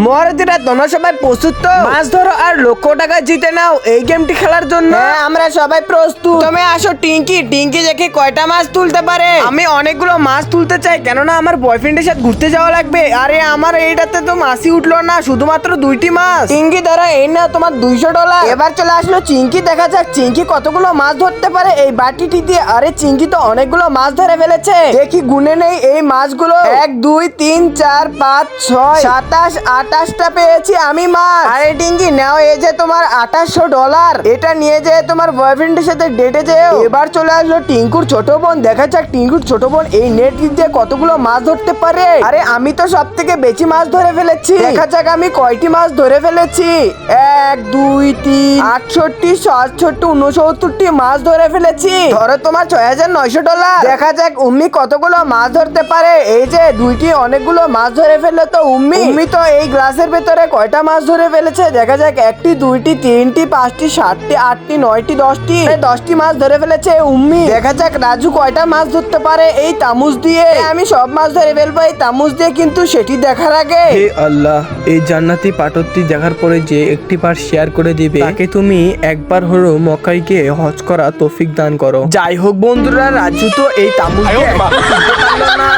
মহারথীরা তোমরা সবাই প্রস্তুত তো? মাছ ধরো আর লক্ষ টাকা জিতে নাও এই গেমটি খেলার জন্য। হ্যাঁ, আমরা সবাই প্রস্তুত। তুমি আসো টিঙ্কি দেখে কয়টা মাছ তুলতে পারে। আমি অনেকগুলো মাছ তুলতে চাই, কেননা আমার বয়ফ্রেন্ডের সাথে ঘুরতে যাওয়া লাগবে। আরে আমার এইটাতে তো মাছই উঠলো না, শুধুমাত্র 2টি মাছ। টিঙ্কি দ্বারা এই না তোমার $200। এবার চলে আসলো চিংকি, দেখা যাক চিংকি কতগুলো মাছ ধরতে পারে এই বাটিটি দিয়ে। আরে চিংকি তো অনেকগুলো মাছ ধরে ফেলেছে, দেখি গুনে নেই এই মাছগুলো। 1 2 3 4 5 6 27 28টা পেয়েছি আমি মাছ। আরে টিঙ্কি নাও, এই যে তোমার $2800, এটা নিয়ে যেয়ে তোমার বয়ফ্রেন্ডের সাথে ডেটে যেও। এবার চলে আসলো টিঙ্কুর ছোট বোন, দেখা যাক টিঙ্কুর ছোট বোন এই নেট দিয়ে কতগুলো মাছ ধরতে পারে। আরে আমি তো সব থেকে বেশি মাছ ধরে ফেলেছি, দেখা যাক আমি কয়টি মাছ ধরে ফেলেছি। 1 2 3 68 67 69টি মাছ ধরে ফেলেছি। ধরো তোমার $6900। দেখা যাক উম্মি কতগুলো মাছ ধরতে পারে। এই যে 2টি অনেকগুলো মাছ ধরে ফেললো তো উম্মি তো এই গ্লাসের ভেতরে কয়টা মাছ ধরে ফেলেছে। দেখা যাক 1টি 2টি 3টি 5টি 7টি 8টি 9টি 10টি মাছ ধরে ফেলেছে উম্মি। দেখা যাক রাজু কয়টা মাছ ধরতে পারে এই তামুজ দিয়ে। আমি সব মাছ ধরে ফেলবো এই তামুজ দিয়ে, কিন্তু সেটি দেখার আগে হে আল্লাহ, এই জান্নাতি পাটরটি দেখার পরে যে একটি পার্ট শেয়ার করে দিবে তাকে তুমি একবার হলো মক্কায় হজ করা তৌফিক দান করো। যাই হোক বন্ধুরা, রাজু তো এই তামুজ দিয়ে একটু তুলতে পারলো না।